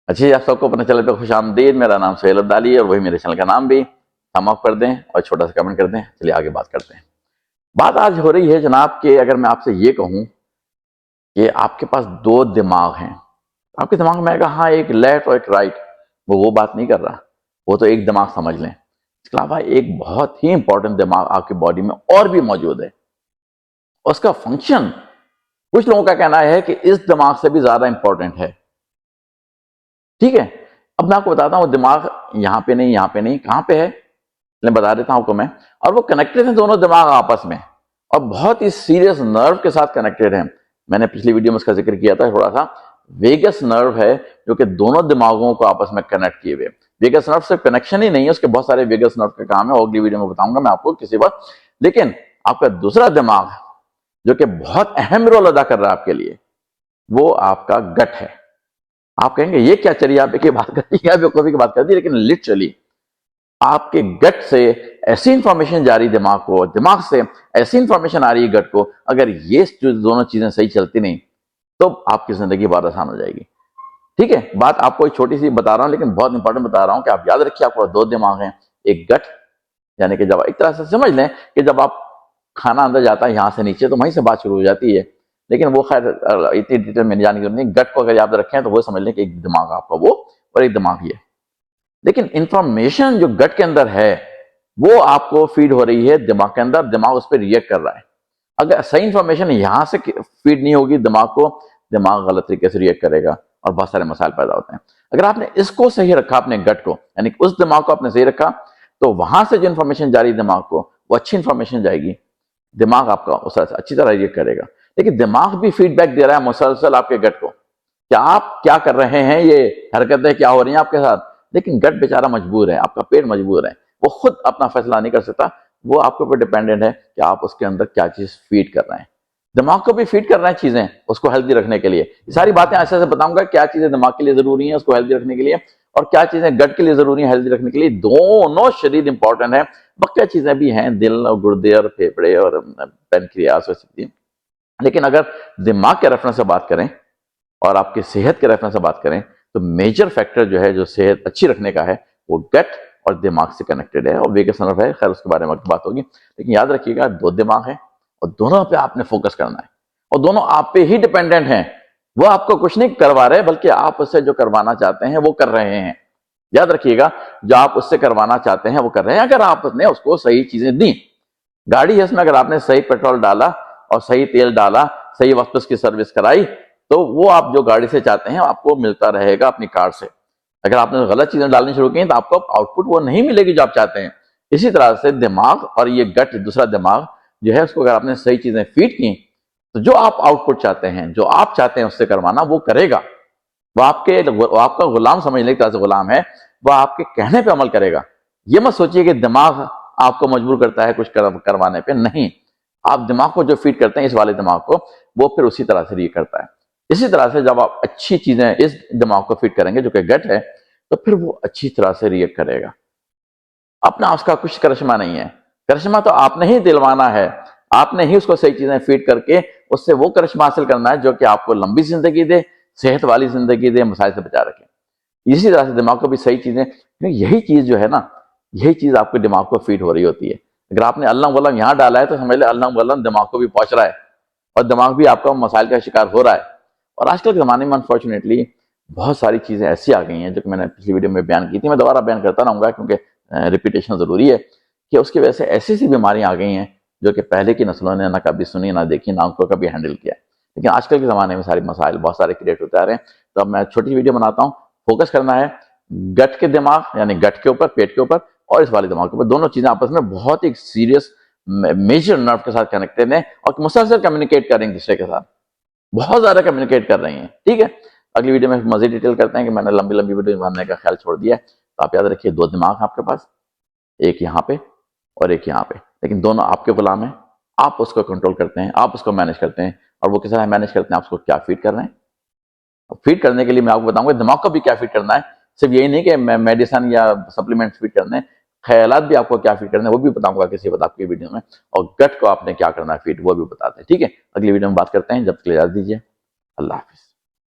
अच्छी, आप सबको अपने चैनल पे खुश आमदीद। मेरा नाम सोहेल अब्दाली है और वही मेरे चैनल का नाम भी। थम अप कर दें और छोटा सा कमेंट कर दें। चलिए आगे बात करते हैं। बात आज हो रही है जनाब कि अगर मैं आपसे ये कहूं कि आपके पास दो दिमाग हैं, आपके दिमाग में आएगा हाँ एक लेफ्ट और एक राइट, वो बात नहीं कर रहा, वो तो एक दिमाग समझ लें। इसके अलावा एक बहुत ही इंपॉर्टेंट दिमाग आपकी बॉडी में और भी मौजूद है। उसका फंक्शन कुछ लोगों का कहना है कि इस दिमाग से भी ज्यादा इंपॉर्टेंट है। ठीक है, अब मैं आपको बताता हूं दिमाग यहां पे नहीं, यहां पे नहीं, कहां पे है बता देता हूं आपको मैं। और वो कनेक्टेड है दोनों दिमाग आपस में, और बहुत ही सीरियस नर्व के साथ कनेक्टेड है। मैंने पिछली वीडियो में इसका जिक्र किया था थोड़ा सा। वेगस नर्व है जो कि दोनों दिमागों को आपस में कनेक्ट किए हुए। वेगस नर्व से कनेक्शन ही नहीं है, उसके बहुत सारे वेगस नर्व का काम है, अगली वीडियो में बताऊंगा मैं आपको किसी वक्त। लेकिन आपका दूसरा दिमाग जो कि बहुत अहम रोल अदा कर रहा है आपके लिए, वो आपका गट है। आप कहेंगे ये क्या चरिया पे की बात कर दी, क्या बेवकूफी की बात कर दी, लेकिन लिटरली आपके गट से ऐसी इंफॉर्मेशन जा रही दिमाग को, दिमाग से ऐसी इंफॉर्मेशन आ रही है गट को। अगर ये जो दोनों चीजें सही चलती नहीं तो आपकी जिंदगी बहुत आसान हो जाएगी। ठीक है, बात आपको एक छोटी सी बता रहा हूं लेकिन बहुत इंपॉर्टेंट बता रहा हूं कि आप याद रखिए आपको दो दिमाग हैं। एक गट, यानी कि जब एक तरह से समझ लें कि जब आप खाना अंदर जाता है यहां से नीचे तो वहीं से बात शुरू हो जाती है, लेकिन वो खैर इतनी डिटेल में जाने की जरूरत नहीं। गट को अगर याद रखें तो वो समझ लें कि एक दिमाग आपका वो और एक दिमाग ये। लेकिन इंफॉर्मेशन जो गट के अंदर है वो आपको फीड हो रही है दिमाग के अंदर, दिमाग उस पर रिएक्ट कर रहा है। अगर सही इंफॉर्मेशन यहां से फीड नहीं होगी दिमाग को, दिमाग गलत तरीके से रिएक्ट करेगा और बहुत सारे मसाइल पैदा होते हैं। अगर आपने इसको सही रखा, अपने गट को यानी उस दिमाग को आपने सही रखा, तो वहां से जो इंफॉर्मेशन जा रही है दिमाग को वो अच्छी इंफॉर्मेशन जाएगी, दिमाग आपका उस अच्छी तरह रिएक्ट करेगा। लेकिन दिमाग भी फीडबैक दे रहा है मुसलसल आपके गट को कि आप क्या कर रहे हैं, ये हरकतें क्या हो रही हैं आपके साथ। लेकिन गट बेचारा मजबूर है, आपका पेट मजबूर है, वो खुद अपना फैसला नहीं कर सकता। वो आपके ऊपर डिपेंडेंट है कि आप उसके अंदर क्या चीज फीड कर रहे हैं। दिमाग को भी फीड कर रहे हैं चीजें उसको हेल्दी रखने के लिए। ये सारी बातें ऐसे ऐसे बताऊंगा क्या चीजें दिमाग के लिए जरूरी है उसको हेल्दी रखने के लिए, और क्या चीजें गट के लिए जरूरी है हेल्दी रखने के लिए। दोनों शरीर इंपॉर्टेंट है, बाकी चीजें भी हैं, दिल और गुर्दे और फेफड़े और पेनक्रियास हो सकती है। लेकिन अगर दिमाग के रेफरेंस से बात करें और आपकी सेहत के रेफरेंस से बात करें तो मेजर फैक्टर जो है जो सेहत अच्छी रखने का है वो गट और दिमाग से कनेक्टेड है, और वेगस नर्व है, खैर उसके बारे में बात होगी। लेकिन याद रखिएगा दो दिमाग है और दोनों पे आपने फोकस करना है, और दोनों आप पे ही डिपेंडेंट हैं। वो आपको कुछ नहीं करवा रहे बल्कि आप उससे जो करवाना चाहते हैं वो कर रहे हैं। याद रखिएगा जो आप उससे करवाना चाहते हैं वो कर रहे हैं। अगर आपने उसको सही चीजें दी, गाड़ी है इसमें अगर आपने सही पेट्रोल डाला और सही तेल डाला, सही वक्त पर उसकी सर्विस कराई, तो वो आप जो गाड़ी से चाहते हैं आपको मिलता रहेगा अपनी कार से। अगर आपने गलत चीजें डालनी शुरू की तो आपको आउटपुट वो नहीं मिलेगी जो आप चाहते हैं। इसी तरह से दिमाग और ये गट दूसरा दिमाग जो है उसको अगर आपने सही चीजें फीड की तो जो आप आउटपुट चाहते हैं, जो आप चाहते हैं उससे करवाना, वो करेगा। वो आपका गुलाम समझने की तरह से गुलाम है, वो आपके कहने पे अमल करेगा। ये मत सोचिए कि दिमाग आपको मजबूर करता है कुछ करवाने पे, नहीं। आप दिमाग को जो फीड करते हैं इस वाले दिमाग को, वो फिर उसी तरह से रिएक्ट करता है। इसी तरह से जब आप अच्छी चीजें इस दिमाग को फीड करेंगे जो कि गट है, तो फिर वो अच्छी तरह से रिएक्ट करेगा। अपना उसका कुछ करिश्मा नहीं है, करिश्मा तो आपने ही दिलवाना है। आपने ही उसको सही चीजें फीड करके उससे वो करिश्मा हासिल करना है जो कि आपको लंबी जिंदगी दे, सेहत वाली जिंदगी दे, मसाइल से बचा रखे। इसी तरह से दिमाग को भी सही चीजें, यही चीज जो है ना, यही चीज आपके दिमाग को फीड हो रही होती है। अगर आपने अल्लाह वल्लम यहाँ डाला है तो समझ ले अल्लाह वल्लम दिमाग को भी पहुंच रहा है और दिमाग भी आपका मसाइल का शिकार हो रहा है। और आजकल के जमाने में अनफॉर्चुनेटली बहुत सारी चीजें ऐसी आ गई हैं जो कि मैंने पिछली वीडियो में बयान की थी, मैं दोबारा बयान करता रहूंगा क्योंकि रिपीटेशन जरूरी है, कि उसकी वजह से ऐसी सी बीमारियां आ गई हैं जो कि पहले की नस्लों ने ना कभी सुनी ना देखी ना उनको कभी हैंडल किया। लेकिन आजकल के जमाने में सारे मसाइल बहुत सारे क्रिएट होते आ रहे हैं। तो अब मैं छोटी वीडियो बनाता हूँ, फोकस करना है गट के दिमाग यानी गट के ऊपर, पेट के ऊपर, और इस वाले दिमाग के ऊपर। दोनों चीजें आपस में बहुत ही सीरियस मेजर नर्व के साथ कनेक्टेड है और मुसलसल कम्युनिकेट करेंगे दूसरे के साथ, बहुत ज्यादा कम्युनिकेट कर रही हैं। ठीक है, अगली वीडियो में मजीद डिटेल करते हैं कि मैंने लंबी लंबी वीडियो बनाने का ख्याल छोड़ दिया है। तो आप याद रखिए दो दिमाग आपके पास, एक यहाँ पे और एक यहाँ पे, लेकिन दोनों आपके गुलाम हैं। आप उसको कंट्रोल करते हैं, आप उसको मैनेज करते हैं। और वो किस तरह मैनेज करते हैं, आप उसको क्या फीड कर रहे हैं। फीड करने के लिए मैं आपको बताऊंगा दिमाग को भी क्या फीड करना है। सिर्फ यही नहीं कि मेडिसिन या सप्लीमेंट फीड करने, ख्यालात भी आपको क्या फीड करने हैं वो भी बताऊंगा किसी वक्त आपकी वीडियो में। और गट को आपने क्या करना है फीड, वो भी बताते हैं। ठीक है, अगली वीडियो में बात करते हैं। जब तक इजाजत दीजिए, अल्लाह हाफिज।